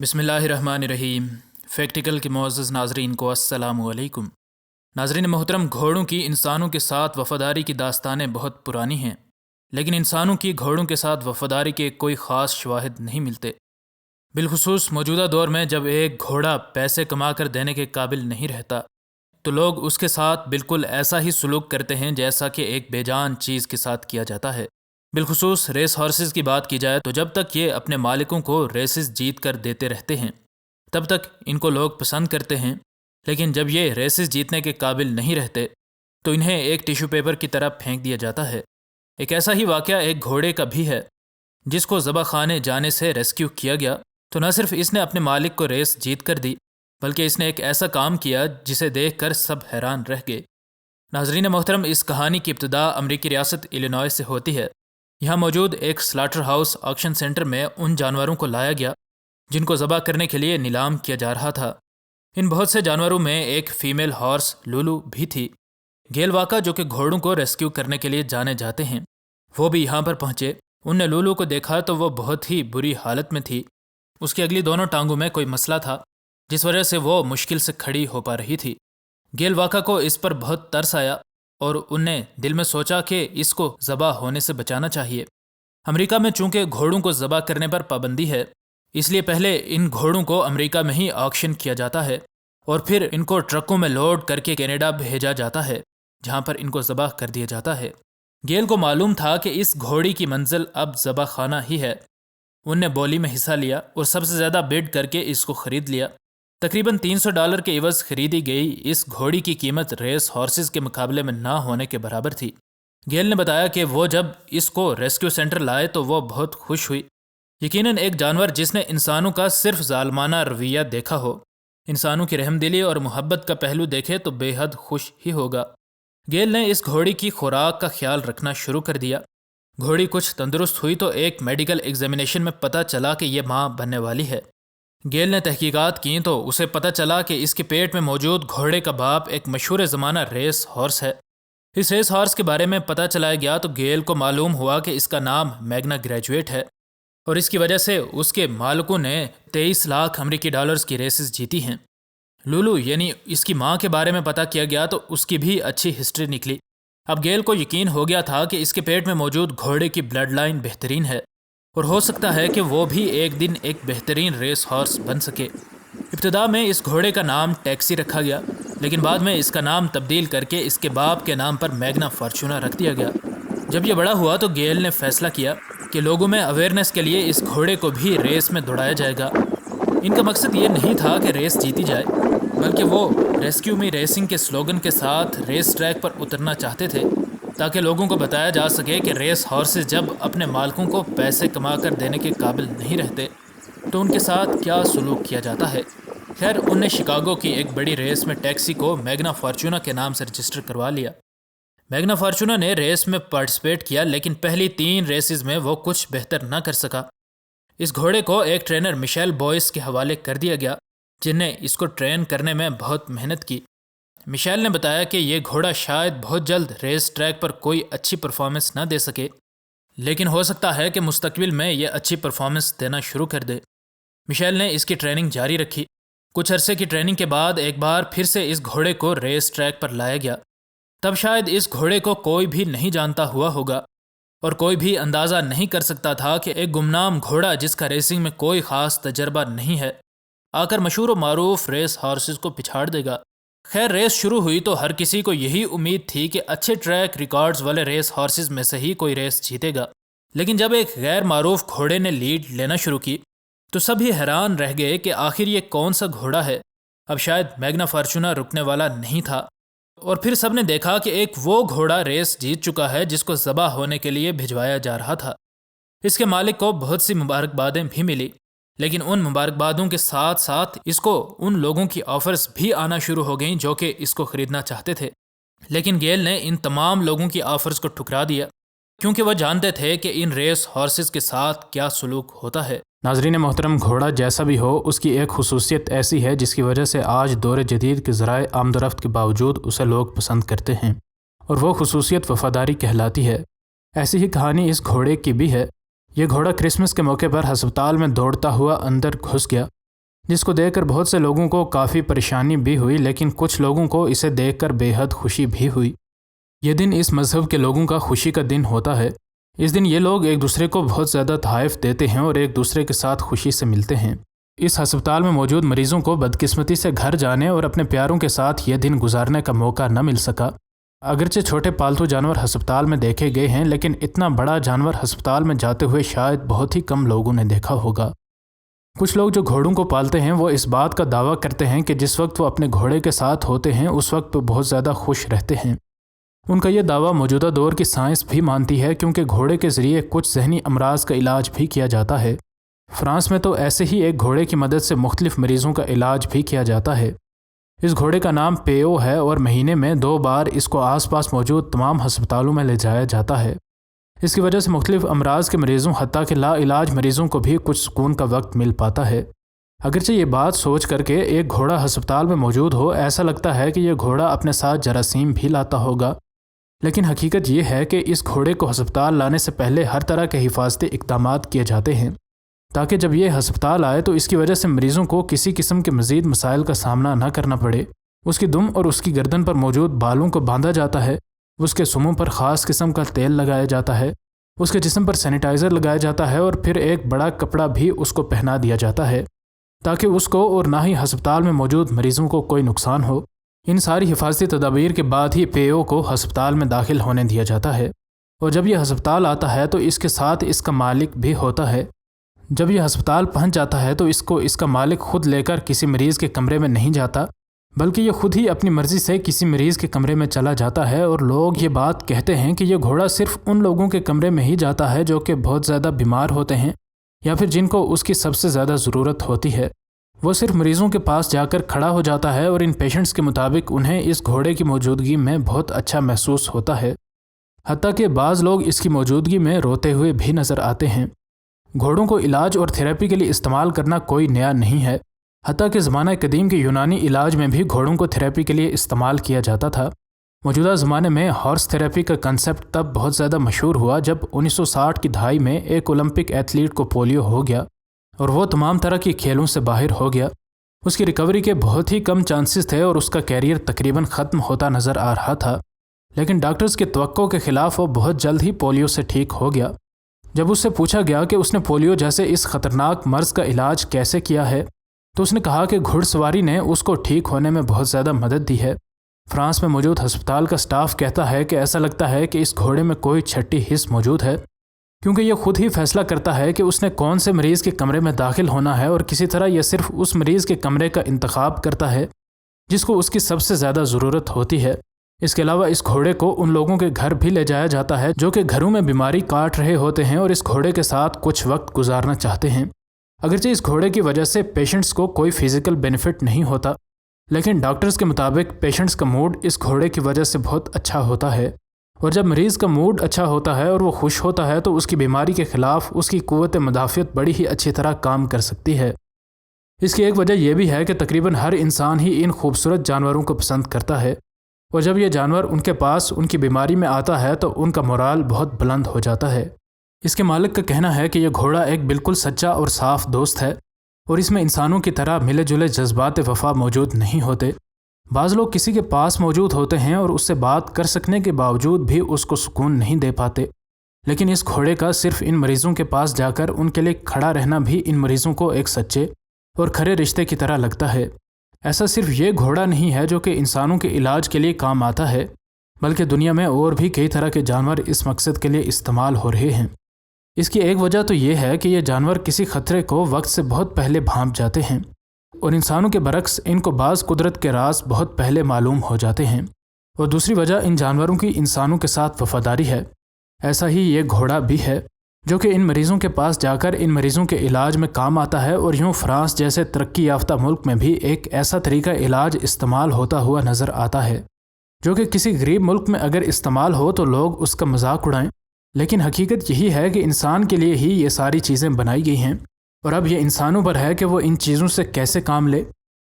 بسم اللہ الرحمن الرحیم۔ فیکٹیکل کے معزز ناظرین کو السلام علیکم۔ ناظرین محترم، گھوڑوں کی انسانوں کے ساتھ وفاداری کی داستانیں بہت پرانی ہیں، لیکن انسانوں کی گھوڑوں کے ساتھ وفاداری کے کوئی خاص شواہد نہیں ملتے، بالخصوص موجودہ دور میں جب ایک گھوڑا پیسے کما کر دینے کے قابل نہیں رہتا تو لوگ اس کے ساتھ بالکل ایسا ہی سلوک کرتے ہیں جیسا کہ ایک بے جان چیز کے ساتھ کیا جاتا ہے۔ بالخصوص ریس ہارسز کی بات کی جائے تو جب تک یہ اپنے مالکوں کو ریسز جیت کر دیتے رہتے ہیں تب تک ان کو لوگ پسند کرتے ہیں، لیکن جب یہ ریسز جیتنے کے قابل نہیں رہتے تو انہیں ایک ٹیشو پیپر کی طرح پھینک دیا جاتا ہے۔ ایک ایسا ہی واقعہ ایک گھوڑے کا بھی ہے جس کو ذبح خانے جانے سے ریسکیو کیا گیا تو نہ صرف اس نے اپنے مالک کو ریس جیت کر دی بلکہ اس نے ایک ایسا کام کیا جسے دیکھ کر سب حیران رہ گئے۔ ناظرین محترم، اس کہانی کی ابتدا امریکی ریاست الینوائے سے ہوتی ہے۔ یہاں موجود ایک سلاٹر ہاؤس آکشن سینٹر میں ان جانوروں کو لایا گیا جن کو ذبح کرنے کے لیے نیلام کیا جا رہا تھا۔ ان بہت سے جانوروں میں ایک فیمیل ہارس لولو بھی تھی۔ گیل واکا، جو کہ گھوڑوں کو ریسکیو کرنے کے لیے جانے جاتے ہیں، وہ بھی یہاں پر پہنچے۔ ان نے لولو کو دیکھا تو وہ بہت ہی بری حالت میں تھی۔ اس کی اگلی دونوں ٹانگوں میں کوئی مسئلہ تھا جس وجہ سے وہ مشکل سے کھڑی ہو پا رہی تھی۔ گیل واکا کو اس پر بہت ترس آیا اور ان نے دل میں سوچا کہ اس کو ذبح ہونے سے بچانا چاہیے۔ امریکہ میں چونکہ گھوڑوں کو ذبح کرنے پر پابندی ہے، اس لیے پہلے ان گھوڑوں کو امریکہ میں ہی آکشن کیا جاتا ہے اور پھر ان کو ٹرکوں میں لوڈ کر کے کینیڈا بھیجا جاتا ہے جہاں پر ان کو ذبح کر دیا جاتا ہے۔ گیل کو معلوم تھا کہ اس گھوڑی کی منزل اب ذبح خانہ ہی ہے۔ ان نے بولی میں حصہ لیا اور سب سے زیادہ بیڈ کر کے اس کو خرید لیا۔ تقریباً $300 کے عوض خریدی گئی اس گھوڑی کی قیمت ریس ہارسز کے مقابلے میں نہ ہونے کے برابر تھی۔ گیل نے بتایا کہ وہ جب اس کو ریسکیو سینٹر لائے تو وہ بہت خوش ہوئی۔ یقیناً ایک جانور جس نے انسانوں کا صرف ظالمانہ رویہ دیکھا ہو، انسانوں کی رحم دلی اور محبت کا پہلو دیکھے تو بے حد خوش ہی ہوگا۔ گیل نے اس گھوڑی کی خوراک کا خیال رکھنا شروع کر دیا۔ گھوڑی کچھ تندرست ہوئی تو ایک میڈیکل ایگزامینیشن میں پتہ چلا کہ یہ ماں بننے والی ہے۔ گیل نے تحقیقات کی تو اسے پتہ چلا کہ اس کے پیٹ میں موجود گھوڑے کا باپ ایک مشہور زمانہ ریس ہارس ہے۔ اس ریس ہارس کے بارے میں پتہ چلایا گیا تو گیل کو معلوم ہوا کہ اس کا نام میگنا گریجویٹ ہے اور اس کی وجہ سے اس کے مالکوں نے 23 لاکھ امریکی ڈالرز کی ریسز جیتی ہیں۔ لولو یعنی اس کی ماں کے بارے میں پتہ کیا گیا تو اس کی بھی اچھی ہسٹری نکلی۔ اب گیل کو یقین ہو گیا تھا کہ اس کے پیٹ میں موجود گھوڑے کی بلڈ لائن بہترین ہے اور ہو سکتا ہے کہ وہ بھی ایک دن ایک بہترین ریس ہارس بن سکے۔ ابتدا میں اس گھوڑے کا نام ٹیکسی رکھا گیا، لیکن بعد میں اس کا نام تبدیل کر کے اس کے باپ کے نام پر میگنا فارچونا رکھ دیا گیا۔ جب یہ بڑا ہوا تو گیل نے فیصلہ کیا کہ لوگوں میں اویئرنیس کے لیے اس گھوڑے کو بھی ریس میں دوڑایا جائے گا۔ ان کا مقصد یہ نہیں تھا کہ ریس جیتی جائے، بلکہ وہ ریسکیو می ریسنگ کے سلوگن کے ساتھ ریس ٹریک پر اترنا چاہتے تھے تاکہ لوگوں کو بتایا جا سکے کہ ریس ہارسز جب اپنے مالکوں کو پیسے کما کر دینے کے قابل نہیں رہتے تو ان کے ساتھ کیا سلوک کیا جاتا ہے۔ خیر، ان نے شکاگو کی ایک بڑی ریس میں ٹیکسی کو میگنا فارچونا کے نام سے رجسٹر کروا لیا۔ میگنا فارچونا نے ریس میں پارٹیسپیٹ کیا، لیکن پہلی 3 ریسز میں وہ کچھ بہتر نہ کر سکا۔ اس گھوڑے کو ایک ٹرینر مشیل بوئس کے حوالے کر دیا گیا جن نے اس کو ٹرین کرنے میں بہت محنت کی۔ مشیل نے بتایا کہ یہ گھوڑا شاید بہت جلد ریس ٹریک پر کوئی اچھی پرفارمنس نہ دے سکے، لیکن ہو سکتا ہے کہ مستقبل میں یہ اچھی پرفارمنس دینا شروع کر دے۔ مشیل نے اس کی ٹریننگ جاری رکھی۔ کچھ عرصے کی ٹریننگ کے بعد ایک بار پھر سے اس گھوڑے کو ریس ٹریک پر لایا گیا۔ تب شاید اس گھوڑے کو کوئی بھی نہیں جانتا ہوا ہوگا اور کوئی بھی اندازہ نہیں کر سکتا تھا کہ ایک گمنام گھوڑا جس کا ریسنگ میں کوئی خاص تجربہ نہیں ہے آ کر مشہور و معروف ریس ہارسز کو پچھاڑ دے گا۔ خیر، ریس شروع ہوئی تو ہر کسی کو یہی امید تھی کہ اچھے ٹریک ریکارڈز والے ریس ہارسز میں سے ہی کوئی ریس جیتے گا، لیکن جب ایک غیر معروف گھوڑے نے لیڈ لینا شروع کی تو سبھی حیران رہ گئے کہ آخر یہ کون سا گھوڑا ہے۔ اب شاید میگنا فارچونا رکنے والا نہیں تھا اور پھر سب نے دیکھا کہ ایک وہ گھوڑا ریس جیت چکا ہے جس کو ذبح ہونے کے لیے بھجوایا جا رہا تھا۔ اس کے مالک کو بہت سی مبارکبادیں بھی ملی، لیکن ان مبارکبادوں کے ساتھ ساتھ اس کو ان لوگوں کی آفرز بھی آنا شروع ہو گئیں جو کہ اس کو خریدنا چاہتے تھے، لیکن گیل نے ان تمام لوگوں کی آفرز کو ٹھکرا دیا کیونکہ وہ جانتے تھے کہ ان ریس ہارسز کے ساتھ کیا سلوک ہوتا ہے۔ ناظرین محترم، گھوڑا جیسا بھی ہو، اس کی ایک خصوصیت ایسی ہے جس کی وجہ سے آج دور جدید کے ذرائع آمد و رفت کے باوجود اسے لوگ پسند کرتے ہیں، اور وہ خصوصیت وفاداری کہلاتی ہے۔ ایسی ہی کہانی اس گھوڑے کی بھی ہے۔ یہ گھوڑا کرسمس کے موقع پر ہسپتال میں دوڑتا ہوا اندر گھس گیا جس کو دیکھ کر بہت سے لوگوں کو کافی پریشانی بھی ہوئی، لیکن کچھ لوگوں کو اسے دیکھ کر بے حد خوشی بھی ہوئی۔ یہ دن اس مذہب کے لوگوں کا خوشی کا دن ہوتا ہے۔ اس دن یہ لوگ ایک دوسرے کو بہت زیادہ تحائف دیتے ہیں اور ایک دوسرے کے ساتھ خوشی سے ملتے ہیں۔ اس ہسپتال میں موجود مریضوں کو بدقسمتی سے گھر جانے اور اپنے پیاروں کے ساتھ یہ دن گزارنے کا موقع نہ مل سکا۔ اگرچہ چھوٹے پالتو جانور ہسپتال میں دیکھے گئے ہیں، لیکن اتنا بڑا جانور ہسپتال میں جاتے ہوئے شاید بہت ہی کم لوگوں نے دیکھا ہوگا۔ کچھ لوگ جو گھوڑوں کو پالتے ہیں وہ اس بات کا دعویٰ کرتے ہیں کہ جس وقت وہ اپنے گھوڑے کے ساتھ ہوتے ہیں اس وقت وہ بہت زیادہ خوش رہتے ہیں۔ ان کا یہ دعویٰ موجودہ دور کی سائنس بھی مانتی ہے، کیونکہ گھوڑے کے ذریعے کچھ ذہنی امراض کا علاج بھی کیا جاتا ہے۔ فرانس میں تو ایسے ہی ایک گھوڑے کی مدد سے مختلف مریضوں کا علاج بھی کیا جاتا ہے۔ اس گھوڑے کا نام پیو ہے اور مہینے میں 2 بار اس کو آس پاس موجود تمام ہسپتالوں میں لے جایا جاتا ہے۔ اس کی وجہ سے مختلف امراض کے مریضوں حتیٰ کہ لا علاج مریضوں کو بھی کچھ سکون کا وقت مل پاتا ہے۔ اگرچہ یہ بات سوچ کر کے ایک گھوڑا ہسپتال میں موجود ہو، ایسا لگتا ہے کہ یہ گھوڑا اپنے ساتھ جراثیم بھی لاتا ہوگا، لیکن حقیقت یہ ہے کہ اس گھوڑے کو ہسپتال لانے سے پہلے ہر طرح کے حفاظتی اقدامات کیے جاتے ہیں، تاکہ جب یہ ہسپتال آئے تو اس کی وجہ سے مریضوں کو کسی قسم کے مزید مسائل کا سامنا نہ کرنا پڑے۔ اس کی دم اور اس کی گردن پر موجود بالوں کو باندھا جاتا ہے، اس کے سموں پر خاص قسم کا تیل لگایا جاتا ہے، اس کے جسم پر سینیٹائزر لگایا جاتا ہے اور پھر ایک بڑا کپڑا بھی اس کو پہنا دیا جاتا ہے تاکہ اس کو اور نہ ہی ہسپتال میں موجود مریضوں کو کوئی نقصان ہو۔ ان ساری حفاظتی تدابیر کے بعد ہی پیو کو ہسپتال میں داخل ہونے دیا جاتا ہے، اور جب یہ ہسپتال آتا ہے تو اس کے ساتھ اس کا مالک بھی ہوتا ہے۔ جب یہ ہسپتال پہنچ جاتا ہے تو اس کا مالک خود لے کر کسی مریض کے کمرے میں نہیں جاتا، بلکہ یہ خود ہی اپنی مرضی سے کسی مریض کے کمرے میں چلا جاتا ہے، اور لوگ یہ بات کہتے ہیں کہ یہ گھوڑا صرف ان لوگوں کے کمرے میں ہی جاتا ہے جو کہ بہت زیادہ بیمار ہوتے ہیں یا پھر جن کو اس کی سب سے زیادہ ضرورت ہوتی ہے۔ وہ صرف مریضوں کے پاس جا کر کھڑا ہو جاتا ہے اور ان پیشنٹس کے مطابق انہیں اس گھوڑے کی موجودگی میں بہت اچھا محسوس ہوتا ہے، حتیٰ کہ بعض لوگ اس کی موجودگی میں روتے ہوئے بھی نظر آتے ہیں۔ گھوڑوں کو علاج اور تھراپی کے لیے استعمال کرنا کوئی نیا نہیں ہے، حتیٰ کہ زمانہ قدیم کے یونانی علاج میں بھی گھوڑوں کو تھراپی کے لیے استعمال کیا جاتا تھا۔ موجودہ زمانے میں ہارس تھراپی کا کنسیپٹ تب بہت زیادہ مشہور ہوا جب 1960 کی دہائی میں ایک اولمپک ایتھلیٹ کو پولیو ہو گیا اور وہ تمام طرح کی کھیلوں سے باہر ہو گیا۔ اس کی ریکوری کے بہت ہی کم چانسز تھے اور اس کا کیریئر تقریباً ختم ہوتا نظر آ رہا تھا، لیکن ڈاکٹرز کی توقع کے خلاف وہ بہت جلد ہی پولیو سے ٹھیک ہو گیا۔ جب اس سے پوچھا گیا کہ اس نے پولیو جیسے اس خطرناک مرض کا علاج کیسے کیا ہے تو اس نے کہا کہ گھڑ سواری نے اس کو ٹھیک ہونے میں بہت زیادہ مدد دی ہے۔ فرانس میں موجود ہسپتال کا سٹاف کہتا ہے کہ ایسا لگتا ہے کہ اس گھوڑے میں کوئی چھٹی حص موجود ہے، کیونکہ یہ خود ہی فیصلہ کرتا ہے کہ اس نے کون سے مریض کے کمرے میں داخل ہونا ہے، اور کسی طرح یہ صرف اس مریض کے کمرے کا انتخاب کرتا ہے جس کو اس کی سب سے زیادہ ضرورت ہوتی ہے۔ اس کے علاوہ اس گھوڑے کو ان لوگوں کے گھر بھی لے جایا جاتا ہے جو کہ گھروں میں بیماری کاٹ رہے ہوتے ہیں اور اس گھوڑے کے ساتھ کچھ وقت گزارنا چاہتے ہیں۔ اگرچہ اس گھوڑے کی وجہ سے پیشنٹس کو کوئی فزیکل بینیفٹ نہیں ہوتا، لیکن ڈاکٹرز کے مطابق پیشنٹس کا موڈ اس گھوڑے کی وجہ سے بہت اچھا ہوتا ہے، اور جب مریض کا موڈ اچھا ہوتا ہے اور وہ خوش ہوتا ہے تو اس کی بیماری کے خلاف اس کی قوت مدافعت بڑی ہی اچھی طرح کام کر سکتی ہے۔ اس کی ایک وجہ یہ بھی ہے کہ تقریباً ہر انسان ہی ان خوبصورت جانوروں کو پسند کرتا ہے، اور جب یہ جانور ان کے پاس ان کی بیماری میں آتا ہے تو ان کا مورال بہت بلند ہو جاتا ہے۔ اس کے مالک کا کہنا ہے کہ یہ گھوڑا ایک بالکل سچا اور صاف دوست ہے، اور اس میں انسانوں کی طرح ملے جلے جذبات وفا موجود نہیں ہوتے۔ بعض لوگ کسی کے پاس موجود ہوتے ہیں اور اس سے بات کر سکنے کے باوجود بھی اس کو سکون نہیں دے پاتے، لیکن اس گھوڑے کا صرف ان مریضوں کے پاس جا کر ان کے لیے کھڑا رہنا بھی ان مریضوں کو ایک سچے اور کھرے رشتے کی طرح لگتا ہے۔ ایسا صرف یہ گھوڑا نہیں ہے جو کہ انسانوں کے علاج کے لیے کام آتا ہے، بلکہ دنیا میں اور بھی کئی طرح کے جانور اس مقصد کے لیے استعمال ہو رہے ہیں۔ اس کی ایک وجہ تو یہ ہے کہ یہ جانور کسی خطرے کو وقت سے بہت پہلے بھانپ جاتے ہیں، اور انسانوں کے برعکس ان کو بعض قدرت کے راز بہت پہلے معلوم ہو جاتے ہیں، اور دوسری وجہ ان جانوروں کی انسانوں کے ساتھ وفاداری ہے۔ ایسا ہی یہ گھوڑا بھی ہے جو کہ ان مریضوں کے پاس جا کر ان مریضوں کے علاج میں کام آتا ہے، اور یوں فرانس جیسے ترقی یافتہ ملک میں بھی ایک ایسا طریقہ علاج استعمال ہوتا ہوا نظر آتا ہے جو کہ کسی غریب ملک میں اگر استعمال ہو تو لوگ اس کا مذاق اڑائیں، لیکن حقیقت یہی ہے کہ انسان کے لیے ہی یہ ساری چیزیں بنائی گئی ہیں، اور اب یہ انسانوں پر ہے کہ وہ ان چیزوں سے کیسے کام لے۔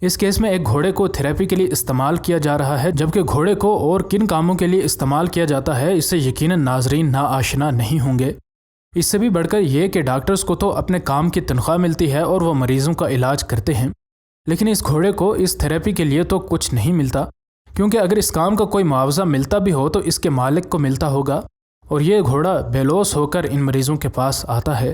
اس کیس میں ایک گھوڑے کو تھراپی کے لیے استعمال کیا جا رہا ہے، جبکہ گھوڑے کو اور کن کاموں کے لیے استعمال کیا جاتا ہے اس سے یقیناً ناظرین ناآشنا نہیں ہوں گے۔ اس سے بھی بڑھ کر یہ کہ ڈاکٹرز کو تو اپنے کام کی تنخواہ ملتی ہے اور وہ مریضوں کا علاج کرتے ہیں، لیکن اس گھوڑے کو اس تھیراپی کے لیے تو کچھ نہیں ملتا، کیونکہ اگر اس کام کا کوئی معاوضہ ملتا بھی ہو تو اس کے مالک کو ملتا ہوگا، اور یہ گھوڑا بے لوث ہو کر ان مریضوں کے پاس آتا ہے